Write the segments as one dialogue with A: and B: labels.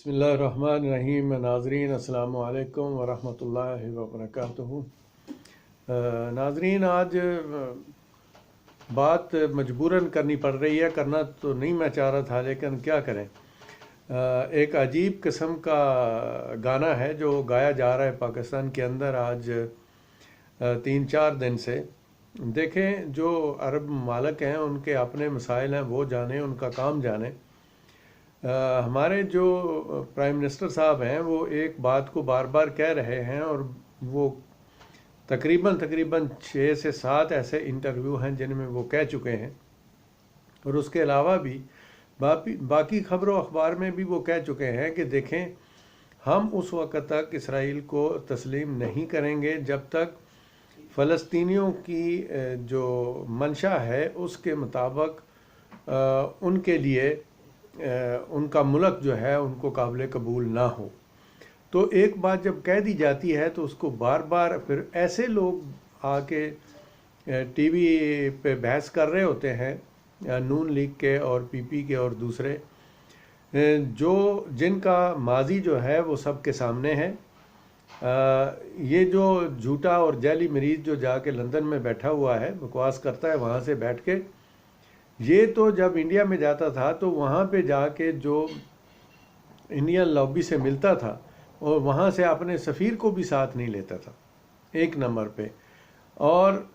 A: बिस्मिल्लाहिर्रहमानिर्रहीम। नाज़रीन अस्सलामु अलैकुम वरहमतुल्लाहि वबरकातुहू। नाज़रीन, आज बात मजबूरन करनी पड़ रही है, करना तो नहीं मैं चाह रहा था लेकिन क्या करें। एक अजीब किस्म का गाना है जो गाया जा रहा है पाकिस्तान के अंदर आज 3-4 दिन से। देखें, जो अरब ममालिक हैं उनके अपने मसाइल हैं, वो जाने, उनका काम जाने। हमारे जो प्राइम मिनिस्टर साहब हैं वो एक बात को बार बार कह रहे हैं और वो तकरीबन 6 से 7 ऐसे इंटरव्यू हैं जिनमें वो कह चुके हैं, और उसके अलावा भी बाकी खबरों अखबार में भी वो कह चुके हैं कि देखें, हम उस वक्त तक इसराइल को तस्लीम नहीं करेंगे जब तक फ़लस्तीनियों की जो मंशा है उसके मुताबिक उनके लिए उनका मुल्क जो है उनको काबिल कबूल ना हो। तो एक बात जब कह दी जाती है तो उसको बार बार फिर ऐसे लोग आके टीवी पे बहस कर रहे होते हैं, नून लीग के और पीपी के और दूसरे, जो जिनका माजी जो है वो सबके सामने है। ये जो झूठा और जाली मरीज जो जाके लंदन में बैठा हुआ है, बकवास करता है वहाँ से बैठ के, ये तो जब इंडिया में जाता था तो वहाँ पे जाके जो इंडियन लॉबी से मिलता था और वहाँ से अपने सफ़ीर को भी साथ नहीं लेता था, एक नंबर पे। और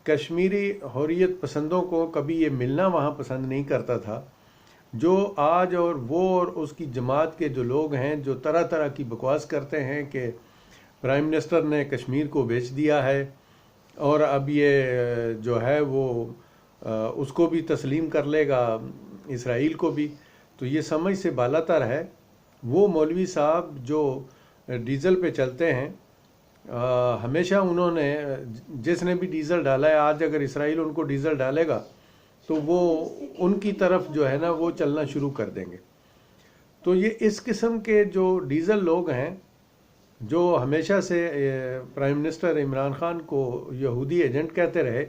A: कश्मीरी हुर्रियत पसंदों को कभी ये मिलना वहाँ पसंद नहीं करता था। जो आज और वो और उसकी जमात के जो लोग हैं जो तरह तरह की बकवास करते हैं कि प्राइम मिनिस्टर ने कश्मीर को बेच दिया है और अब ये जो है वो उसको भी तस्लीम कर लेगा, इसराइल को भी, तो ये समझ से बालातर है। वो मौलवी साहब जो डीज़ल पे चलते हैं, हमेशा उन्होंने, जिसने भी डीज़ल डाला है, आज अगर इसराइल उनको डीज़ल डालेगा तो वो उनकी तरफ जो है ना वो चलना शुरू कर देंगे। तो ये इस किस्म के जो डीज़ल लोग हैं जो हमेशा से प्राइम मिनिस्टर इमरान खान को यहूदी एजेंट कहते रहे,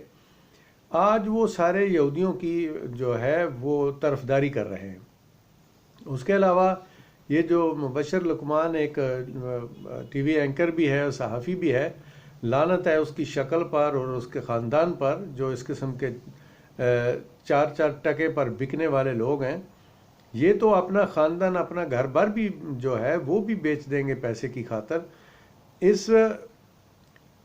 A: आज वो सारे यहूदियों की जो है वो तरफदारी कर रहे हैं। उसके अलावा ये जो मुबशर लुकमान एक टीवी एंकर भी है और सहाफ़ी भी है, लानत है उसकी शक्ल पर और उसके ख़ानदान पर, जो इस किस्म के 4 टके पर बिकने वाले लोग हैं। ये तो अपना ख़ानदान, अपना घर बार भी जो है वो भी बेच देंगे पैसे की खातर। इस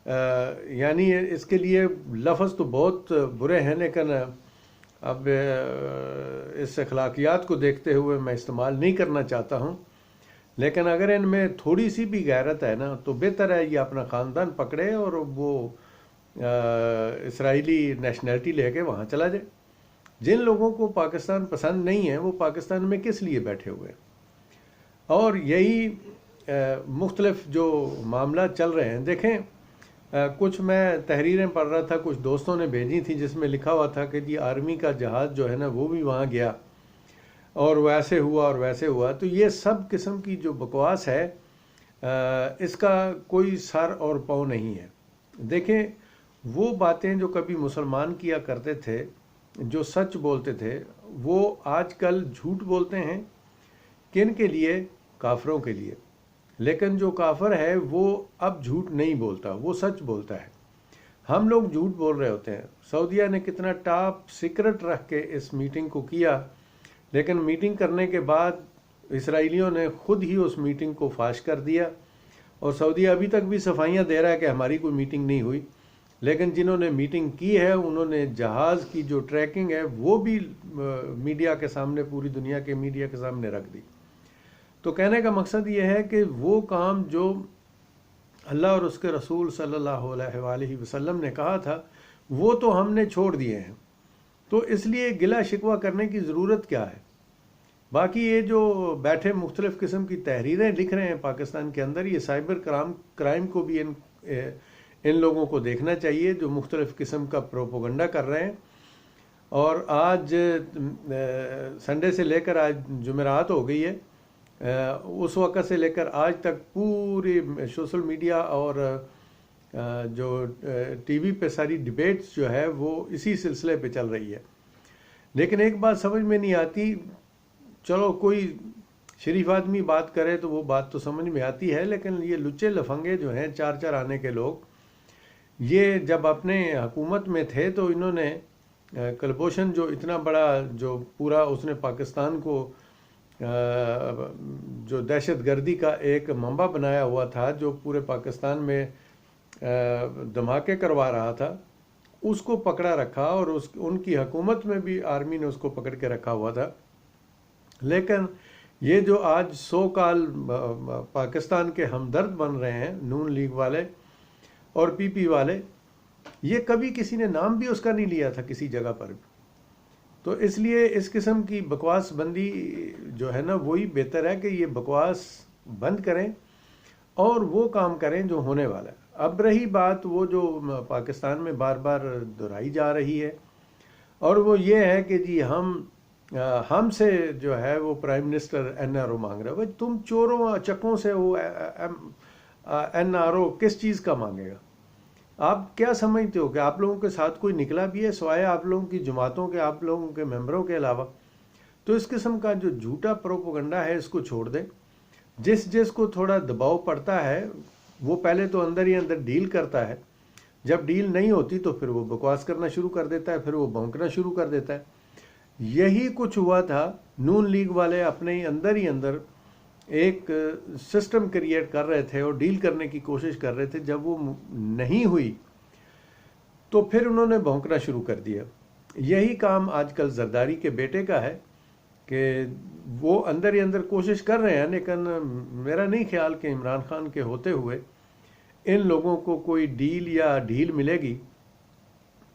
A: यानी इसके लिए लफ्ज़ तो बहुत बुरे हैं, लेकिन अब इस अखलाकियात को देखते हुए मैं इस्तेमाल नहीं करना चाहता हूँ। लेकिन अगर इनमें थोड़ी सी भी गैरत है ना तो बेहतर है ये अपना ख़ानदान पकड़े और वो इसराइली नेशनलिटी लेके वहाँ चला जाए। जिन लोगों को पाकिस्तान पसंद नहीं है वो पाकिस्तान में किस लिए बैठे हुए हैं। और यही मुख्तलिफ जो मामला चल रहे हैं। देखें, कुछ मैं तहरीरें पढ़ रहा था, कुछ दोस्तों ने भेजी थी, जिसमें लिखा हुआ था कि जी आर्मी का जहाज़ जो है ना वो भी वहाँ गया और वैसे हुआ और वैसे हुआ। तो ये सब किस्म की जो बकवास है, इसका कोई सर और पाँव नहीं है। देखें, वो बातें जो कभी मुसलमान किया करते थे, जो सच बोलते थे, वो आजकल झूठ बोलते हैं। किन के लिए? काफरों के लिए। लेकिन जो काफर है वो अब झूठ नहीं बोलता, वो सच बोलता है। हम लोग झूठ बोल रहे होते हैं। सऊदीया ने कितना टॉप सीक्रेट रख के इस मीटिंग को किया, लेकिन मीटिंग करने के बाद इसराइलियों ने खुद ही उस मीटिंग को फाश कर दिया। और सऊदीया अभी तक भी सफाइयाँ दे रहा है कि हमारी कोई मीटिंग नहीं हुई। लेकिन जिन्होंने मीटिंग की है उन्होंने जहाज़ की जो ट्रैकिंग है वो भी मीडिया के सामने, पूरी दुनिया के मीडिया के सामने रख दी। तो कहने का मकसद ये है कि वो काम जो अल्लाह और उसके रसूल सल्लल्लाहु अलैहि वसल्लम ने कहा था वो तो हमने छोड़ दिए हैं। तो इसलिए गिला शिकवा करने की ज़रूरत क्या है। बाकी ये जो बैठे मुख्तलिफ़ किस्म की तहरीरें लिख रहे हैं पाकिस्तान के अंदर, ये साइबर क्राइम को भी इन लोगों को देखना चाहिए जो मुख्तलिफ़ किस्म का प्रोपोगंडा कर रहे हैं। और आज संडे से लेकर आज जुमेरात हो गई है, उस वक़्त से लेकर आज तक पूरी सोशल मीडिया और जो टीवी पे सारी डिबेट्स जो है वो इसी सिलसिले पे चल रही है। लेकिन एक बात समझ में नहीं आती, चलो कोई शरीफ आदमी बात करे तो वो बात तो समझ में आती है, लेकिन ये लुच्चे लफंगे जो हैं 4 आने के लोग, ये जब अपने हुकूमत में थे तो इन्होंने कुलभूषण जो इतना बड़ा जो पूरा उसने पाकिस्तान को जो दहशत गर्दी का एक मंबा बनाया हुआ था, जो पूरे पाकिस्तान में धमाके करवा रहा था, उसको पकड़ा रखा और उनकी हुकूमत में भी आर्मी ने उसको पकड़ के रखा हुआ था। लेकिन ये जो आज 100 काल पाकिस्तान के हमदर्द बन रहे हैं, नून लीग वाले और पीपी वाले, ये कभी किसी ने नाम भी उसका नहीं लिया था किसी जगह पर भी। तो इसलिए इस किस्म की बकवास बंदी जो है ना, वही बेहतर है कि ये बकवास बंद करें और वो काम करें जो होने वाला है। अब रही बात वो जो पाकिस्तान में बार बार दोहराई जा रही है, और वो ये है कि जी हमसे जो है वो प्राइम मिनिस्टर NRO मांग रहा है। भाई तुम चोरों चक्कों से वो NRO किस चीज़ का मांगेगा? आप क्या समझते हो कि आप लोगों के साथ कोई निकला भी है सिवाय आप लोगों की जमातों के, आप लोगों के मेंबरों के अलावा? तो इस किस्म का जो झूठा प्रोपेगेंडा है इसको छोड़ दें। जिसको थोड़ा दबाव पड़ता है वो पहले तो अंदर ही अंदर डील करता है, जब डील नहीं होती तो फिर वो बकवास करना शुरू कर देता है, फिर वो भौंकना शुरू कर देता है। यही कुछ हुआ था। नून लीग वाले अपने ही अंदर एक सिस्टम क्रिएट कर रहे थे और डील करने की कोशिश कर रहे थे। जब वो नहीं हुई तो फिर उन्होंने भौंकना शुरू कर दिया। यही काम आजकल जरदारी के बेटे का है कि वो अंदर ही अंदर कोशिश कर रहे हैं, लेकिन मेरा नहीं ख्याल कि इमरान खान के होते हुए इन लोगों को कोई डील या ढील मिलेगी।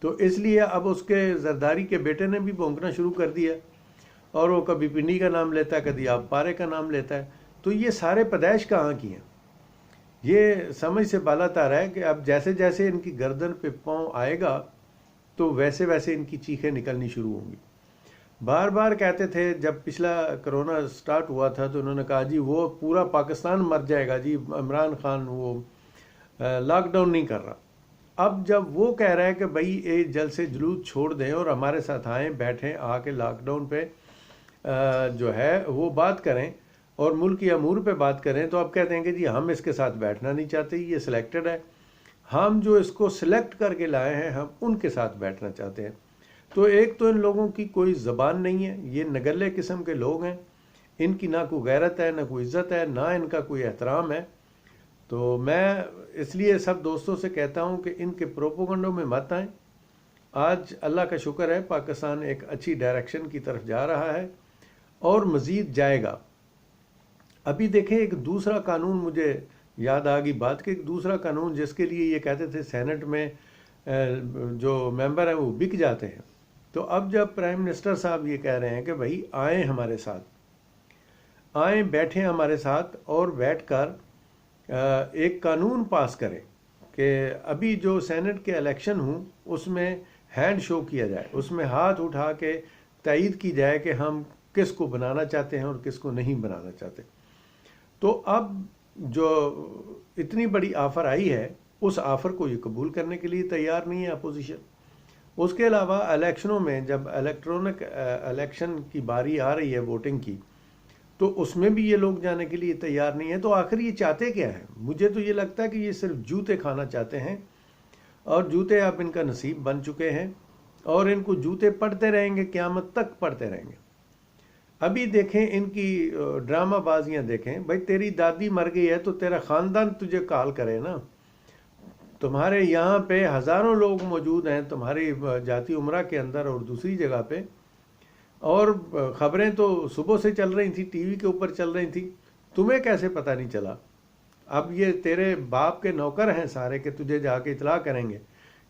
A: तो इसलिए अब उसके जरदारी के बेटे ने भी भौंकना शुरू कर दिया, और वो कभी पिंडी का नाम लेता है, कभी आप पारे का नाम लेता है। तो ये सारे पैदाइश कहाँ की हैं? ये समझ से बालातार है कि अब जैसे जैसे इनकी गर्दन पे पाँव आएगा तो वैसे वैसे इनकी चीखें निकलनी शुरू होंगी। बार बार कहते थे, जब पिछला कोरोना स्टार्ट हुआ था तो उन्होंने कहा जी वो पूरा पाकिस्तान मर जाएगा जी, इमरान खान वो लॉकडाउन नहीं कर रहा। अब जब वो कह रहा है कि भाई ये जल्द से जुलूस छोड़ दें और हमारे साथ आएँ, बैठें, आके लॉकडाउन पे जो है वो बात करें और मुल्क की अमूर पे बात करें, तो अब कहते हैं कि जी हम इसके साथ बैठना नहीं चाहते, ये सिलेक्टेड है, हम जो इसको सिलेक्ट करके लाए हैं हम उनके साथ बैठना चाहते हैं। तो एक तो इन लोगों की कोई ज़बान नहीं है, ये नगल्ले किस्म के लोग हैं, इनकी ना कोई गैरत है, ना कोई इज़्ज़त है, ना इनका कोई एहतराम है। तो मैं इसलिए सब दोस्तों से कहता हूँ कि इनके प्रोपोगंडों में मत आएँ। आज अल्लाह का शुक्र है पाकिस्तान एक अच्छी डायरेक्शन की तरफ जा रहा है और मज़ीद जाएगा। अभी देखें, एक दूसरा कानून मुझे याद आ गई बात कि एक दूसरा कानून जिसके लिए ये कहते थे सेनेट में जो मेंबर हैं वो बिक जाते हैं, तो अब जब प्राइम मिनिस्टर साहब ये कह रहे हैं कि भाई आए हमारे साथ, आए बैठें हमारे साथ और बैठकर एक कानून पास करें कि अभी जो सेनेट के इलेक्शन हूँ उसमें हैंड शो किया जाए, उसमें हाथ उठा के तायीद की जाए कि हम किसको बनाना चाहते हैं और किसको नहीं बनाना चाहते। तो अब जो इतनी बड़ी ऑफ़र आई है, उस ऑफ़र को ये कबूल करने के लिए तैयार नहीं है अपोजिशन। उसके अलावा इलेक्शनों में जब इलेक्ट्रॉनिक इलेक्शन की बारी आ रही है वोटिंग की, तो उसमें भी ये लोग जाने के लिए तैयार नहीं है। तो आखिर ये चाहते क्या हैं? मुझे तो ये लगता है कि ये सिर्फ जूते खाना चाहते हैं, और जूते अब इनका नसीब बन चुके हैं और इनको जूते पड़ते रहेंगे, क़यामत तक पड़ते रहेंगे। अभी देखें इनकी ड्रामा बाजियाँ देखें। भाई तेरी दादी मर गई है तो तेरा ख़ानदान तुझे कॉल करे ना। तुम्हारे यहाँ पे हज़ारों लोग मौजूद हैं तुम्हारी जाती उम्रा के अंदर और दूसरी जगह पे, और ख़बरें तो सुबह से चल रही थी, टीवी के ऊपर चल रही थी, तुम्हें कैसे पता नहीं चला? अब ये तेरे बाप के नौकर हैं सारे कि तुझे जाके इतला करेंगे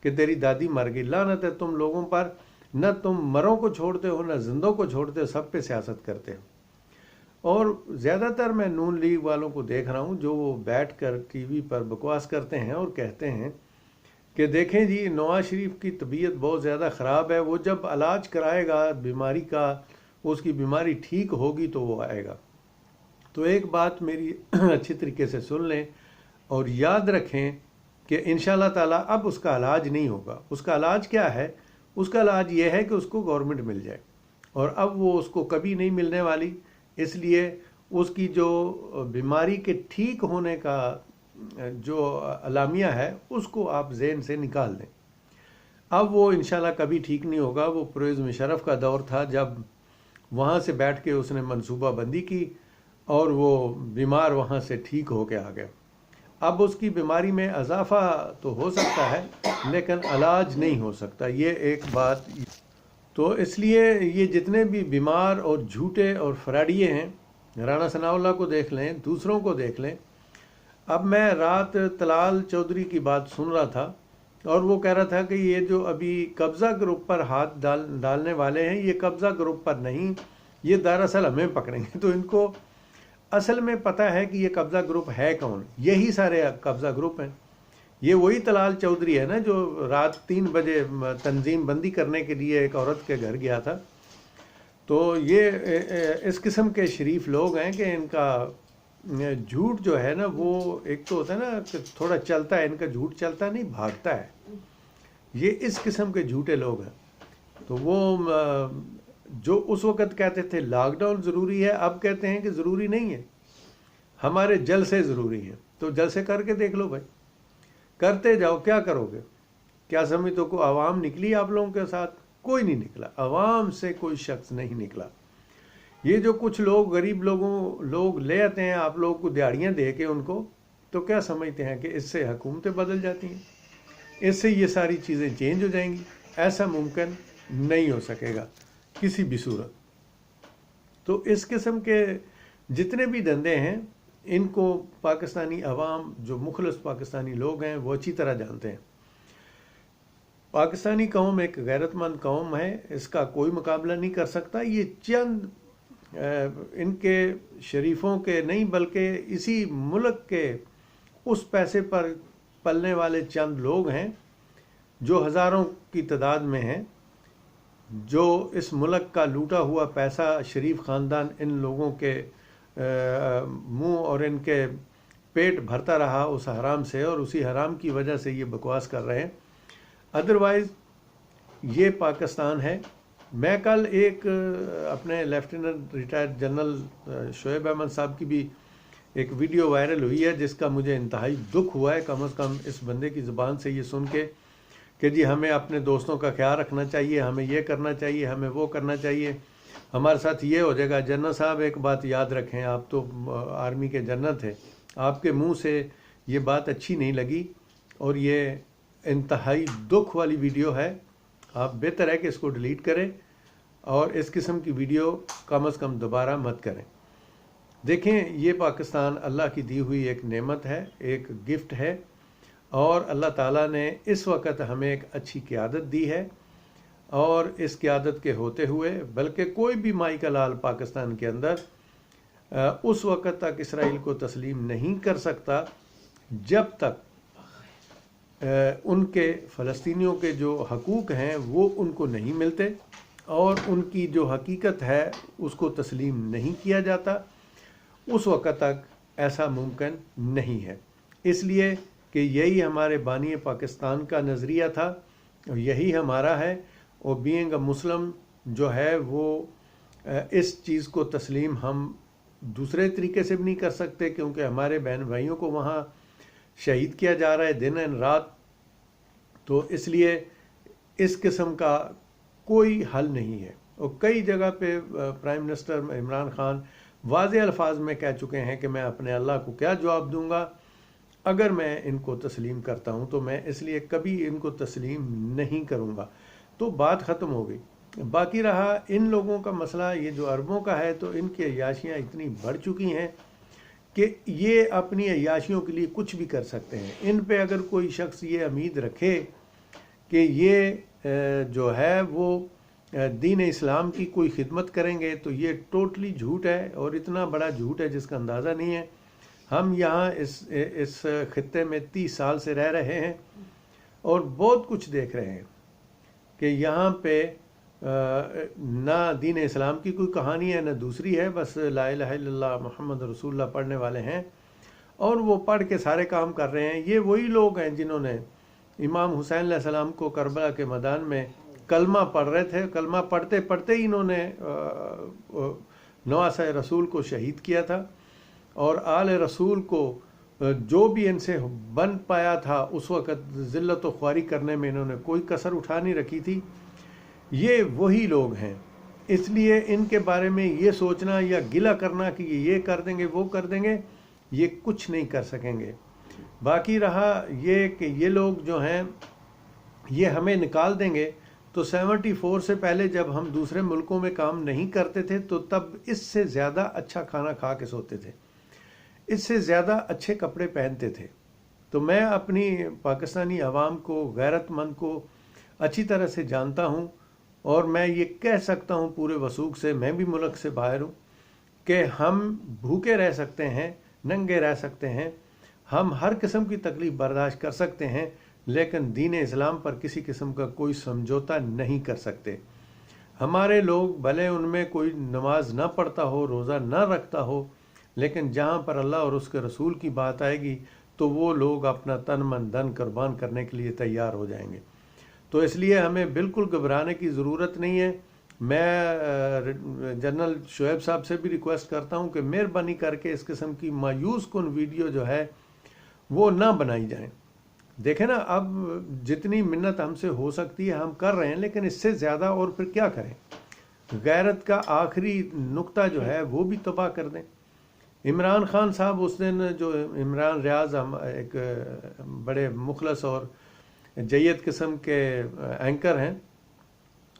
A: कि तेरी दादी मर गई। लानत है तुम लोगों पर, न तुम मरों को छोड़ते हो न जिंदों को छोड़ते हो, सब पे सियासत करते हो। और ज़्यादातर मैं नून लीग वालों को देख रहा हूँ जो वो बैठ कर टीवी पर बकवास करते हैं और कहते हैं कि देखें जी नवाज शरीफ की तबीयत बहुत ज़्यादा ख़राब है, वो जब इलाज कराएगा बीमारी का, उसकी बीमारी ठीक होगी तो वो आएगा। तो एक बात मेरी अच्छी तरीके से सुन लें और याद रखें कि इंशाअल्लाह ताला अब उसका इलाज नहीं होगा। उसका इलाज क्या है? उसका इलाज ये है कि उसको गवर्नमेंट मिल जाए, और अब वो उसको कभी नहीं मिलने वाली। इसलिए اس کی جو بیماری کے ٹھیک ہونے کا جو الامیہ ہے اس کو آپ ذہن سے نکال دیں۔ اب وہ انشاءاللہ کبھی ٹھیک نہیں ہوگا۔ وہ پرویز مشرف کا دور تھا جب وہاں سے بیٹھ کے اس نے منصوبہ بندی کی اور وہ بیمار وہاں سے ٹھیک ہو کے آ گیا۔ اب اس کی بیماری میں اضافہ تو ہو سکتا ہے لیکن علاج نہیں ہو سکتا، یہ ایک بات۔ تو اس لیے یہ جتنے بھی بیمار اور جھوٹے اور فراڈیے ہیں، رانا ثناء اللہ کو دیکھ لیں، دوسروں کو دیکھ لیں۔ اب میں رات طلال چودھری کی بات سن رہا تھا اور وہ کہہ رہا تھا کہ یہ جو ابھی قبضہ گروپ پر ہاتھ ڈالنے والے ہیں، یہ قبضہ گروپ پر نہیں، یہ دراصل ہمیں پکڑیں گے۔ تو ان کو اصل میں پتہ ہے کہ یہ قبضہ گروپ ہے کون، یہی سارے قبضہ گروپ ہیں۔ یہ وہی طلال چودھری ہے نا جو رات 3 بجے تنظیم بندی کرنے کے لیے ایک عورت کے گھر گیا تھا۔ تو یہ اس قسم کے شریف لوگ ہیں کہ ان کا جھوٹ جو ہے نا، وہ ایک تو ہوتا ہے نا کہ تھوڑا چلتا ہے، ان کا جھوٹ چلتا نہیں، بھاگتا ہے۔ یہ اس قسم کے جھوٹے لوگ ہیں۔ تو وہ جو اس وقت کہتے تھے لاک ڈاؤن ضروری ہے، اب کہتے ہیں کہ ضروری نہیں ہے، ہمارے جلسے ضروری ہیں۔ تو جلسے کر کے دیکھ لو بھائی، کرتے جاؤ، کیا کرو گے؟ کیا سمجھو کو عوام نکلی آپ لوگوں کے ساتھ؟ کوئی نہیں نکلا، عوام سے کوئی شخص نہیں نکلا۔ یہ جو کچھ لوگ غریب لوگ لے آتے ہیں آپ لوگوں کو دیہڑیاں دے کے ان کو، تو کیا سمجھتے ہیں کہ اس سے حکومتیں بدل جاتی ہیں، اس سے یہ ساری چیزیں چینج ہو جائیں گی؟ ایسا ممکن نہیں ہو سکے گا کسی بھی صورت۔ تو اس قسم کے جتنے بھی دھندے ہیں ان کو پاکستانی عوام، جو مخلص پاکستانی لوگ ہیں، وہ اچھی طرح جانتے ہیں۔ پاکستانی قوم ایک غیرت مند قوم ہے، اس کا کوئی مقابلہ نہیں کر سکتا۔ یہ چند ان کے شریفوں کے نہیں بلکہ اسی ملک کے اس پیسے پر پلنے والے چند لوگ ہیں جو ہزاروں کی تعداد میں ہیں، جو اس ملک کا لوٹا ہوا پیسہ شریف خاندان ان لوگوں کے منہ اور ان کے پیٹ بھرتا رہا اس حرام سے، اور اسی حرام کی وجہ سے یہ بکواس کر رہے ہیں۔ ادروائز یہ پاکستان ہے۔ میں کل ایک اپنے lieutenant retired general Shoaib Ahmed صاحب کی بھی ایک ویڈیو وائرل ہوئی ہے جس کا مجھے انتہائی دکھ ہوا ہے، کم از کم اس بندے کی زبان سے یہ سن کے کہ جی ہمیں اپنے دوستوں کا خیال رکھنا چاہیے، ہمیں یہ کرنا چاہیے، ہمیں وہ کرنا چاہیے، ہمارے ساتھ یہ ہو جائے گا۔ جنرل صاحب ایک بات یاد رکھیں، آپ تو آرمی کے جنرل تھے، آپ کے منہ سے یہ بات اچھی نہیں لگی اور یہ انتہائی دکھ والی ویڈیو ہے۔ آپ بہتر ہے کہ اس کو ڈیلیٹ کریں اور اس قسم کی ویڈیو کم از کم دوبارہ مت کریں۔ دیکھیں یہ پاکستان اللہ کی دی ہوئی ایک نعمت ہے، ایک گفٹ ہے، اور اللہ تعالیٰ نے اس وقت ہمیں ایک اچھی قیادت دی ہے، اور اس قیادت کے ہوتے ہوئے بلکہ کوئی بھی مائی کا لال پاکستان کے اندر اس وقت تک اسرائیل کو تسلیم نہیں کر سکتا جب تک ان کے فلسطینیوں کے جو حقوق ہیں وہ ان کو نہیں ملتے اور ان کی جو حقیقت ہے اس کو تسلیم نہیں کیا جاتا، اس وقت تک ایسا ممکن نہیں ہے۔ اس لیے کہ یہی ہمارے بانی پاکستان کا نظریہ تھا، یہی ہمارا ہے، اور بینگ اے مسلم جو ہے وہ اس چیز کو تسلیم ہم دوسرے طریقے سے بھی نہیں کر سکتے، کیونکہ ہمارے بہن بھائیوں کو وہاں شہید کیا جا رہا ہے دن اور رات۔ تو اس لیے اس قسم کا کوئی حل نہیں ہے، اور کئی جگہ پہ پرائم منسٹر عمران خان واضح الفاظ میں کہہ چکے ہیں کہ میں اپنے اللہ کو کیا جواب دوں گا اگر میں ان کو تسلیم کرتا ہوں، تو میں اس لیے کبھی ان کو تسلیم نہیں کروں گا۔ تو بات ختم ہو گئی۔ باقی رہا ان لوگوں کا مسئلہ، یہ جو عربوں کا ہے، تو ان کی عیاشیاں اتنی بڑھ چکی ہیں کہ یہ اپنی عیاشیوں کے لیے کچھ بھی کر سکتے ہیں۔ ان پہ اگر کوئی شخص یہ امید رکھے کہ یہ جو ہے وہ دین اسلام کی کوئی خدمت کریں گے، تو یہ ٹوٹلی جھوٹ ہے، اور اتنا بڑا جھوٹ ہے جس کا اندازہ نہیں ہے۔ ہم یہاں اس خطے میں 30 سال سے رہ رہے ہیں اور بہت کچھ دیکھ رہے ہیں کہ یہاں پہ نہ دین اسلام کی کوئی کہانی ہے نہ دوسری ہے، بس لا الہ الا اللہ محمد رسول اللہ پڑھنے والے ہیں، اور وہ پڑھ کے سارے کام کر رہے ہیں۔ یہ وہی لوگ ہیں جنہوں نے امام حسین علیہ السلام کو کربلا کے میدان میں کلمہ پڑھ رہے تھے، کلمہ پڑھتے پڑھتے ہی انہوں نے नवासा रसूल को शहीद किया था, और आल रसूल को जो भी इनसे बन पाया था उस वक़्त ज़िल्लत व ख्वारी करने में इन्होंने कोई कसर उठा नहीं रखी थी। ये वही लोग हैं, इसलिए इनके बारे में ये सोचना या गिला करना कि ये कर देंगे वो कर देंगे, ये कुछ नहीं कर सकेंगे। बाकी रहा ये कि ये लोग जो हैं ये हमें निकाल देंगे, तो 74 से पहले जब हम दूसरे मुल्कों में काम नहीं करते थे तो तब इससे ज़्यादा अच्छा खाना खा के सोते थे, इससे ज़्यादा अच्छे कपड़े पहनते थे। तो मैं अपनी पाकिस्तानी अवाम को, गैरतमंद को अच्छी तरह से जानता हूँ, और मैं ये कह सकता हूँ पूरे वसूख से, मैं भी मुल्क से बाहर हूँ, कि हम भूखे रह सकते हैं, नंगे रह सकते हैं, हम हर किस्म की तकलीफ़ बर्दाश्त कर सकते हैं, लेकिन दीन इस्लाम पर किसी किस्म का कोई समझौता नहीं कर सकते। हमारे लोग भले उनमें कोई नमाज ना पढ़ता हो, रोज़ा ना रखता हो, लेकिन जहाँ पर अल्लाह और उसके रसूल की बात आएगी तो वो लोग अपना तन मन धन कुर्बान करने के लिए तैयार हो जाएंगे। तो इसलिए हमें बिल्कुल घबराने की ज़रूरत नहीं है। मैं जनरल शुएब साहब से भी रिक्वेस्ट करता हूँ कि मेहरबानी करके इस किस्म की मायूस कुन वीडियो जो है वो ना बनाई जाए। देखें ना, अब जितनी मिन्नत हमसे हो सकती है हम कर रहे हैं, लेकिन इससे ज़्यादा और फिर क्या करें। गैरत का आखिरी नुक्ता जो है वो भी तबाह कर दें। इमरान खान साहब उस दिन, जो इमरान रियाज हम एक बड़े मुखलस और जय्यद किस्म के एंकर हैं,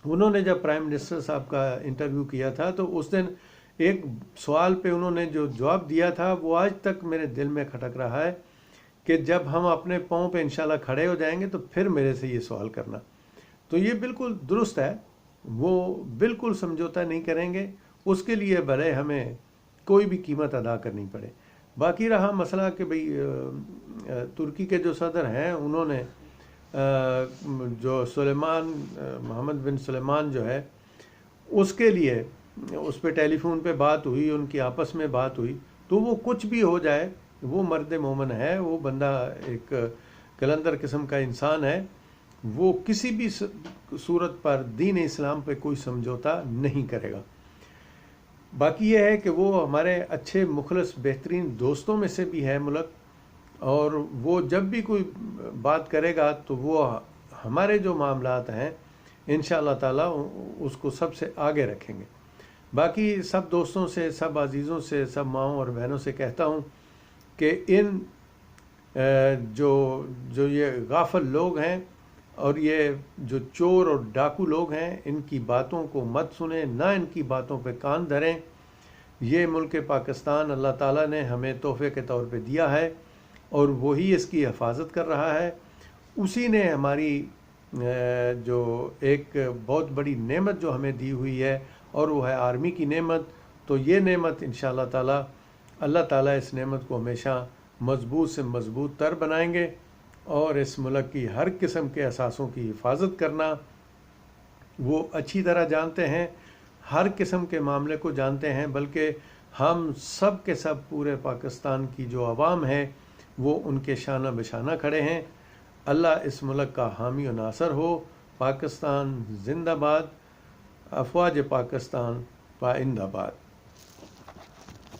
A: उन्होंने जब प्राइम मिनिस्टर साहब का इंटरव्यू किया था तो उस दिन एक सवाल पे उन्होंने जो जवाब दिया था वो आज तक मेरे दिल में खटक रहा है कि जब हम अपने पाँव पे इंशाल्लाह खड़े हो जाएंगे तो फिर मेरे से ये सवाल करना। तो ये बिल्कुल दुरुस्त है, वो बिल्कुल समझौता नहीं करेंगे, उसके लिए भले हमें कोई भी कीमत अदा करनी पड़े। बाकी रहा मसला कि भाई तुर्की के जो सदर हैं उन्होंने जो सुलेमान, मोहम्मद बिन सुलेमान जो है, उसके लिए उस पर टेलीफोन पे बात हुई, उनकी आपस में बात हुई। तो वो कुछ भी हो जाए, वो मर्द मोमन है, वो बंदा एक कलंदर किस्म का इंसान है, वो किसी भी सूरत पर दीन इस्लाम पे कोई समझौता नहीं करेगा। बाकी ये है कि वो हमारे अच्छे मुखलस बेहतरीन दोस्तों में से भी है मुल्क, और वो जब भी कोई बात करेगा तो वो हमारे जो मामलात हैं इंशाअल्लाह ताला उसको सबसे आगे रखेंगे। बाकी सब दोस्तों से, सब अजीज़ों से, सब माँओं और बहनों से कहता हूँ कि इन जो ये गाफिल लोग हैं और ये जो चोर और डाकू लोग हैं, इनकी बातों को मत सुने, ना इनकी बातों पे कान धरें। ये मुल्क पाकिस्तान अल्लाह ताला ने हमें तोहफे के तौर पे दिया है और वही इसकी हिफाजत कर रहा है। उसी ने हमारी जो एक बहुत बड़ी नेमत जो हमें दी हुई है, और वो है आर्मी की नेमत। तो ये नेमत इंशाअल्लाह ताला, अल्लाह ताला इस नेमत को हमेशा मजबूत से मजबूत तर बनाएंगे, और इस मुल्क की हर किस्म के असासों की हिफाजत करना वो अच्छी तरह जानते हैं, हर किस्म के मामले को जानते हैं। बल्कि हम सब के सब पूरे पाकिस्तान की जो अवाम है वो उनके शाना बिशाना खड़े हैं। अल्लाह इस मुल्क का हामी और नासर हो। पाकिस्तान जिंदाबाद, अफवाज पाकिस्तान पाइंदाबाद।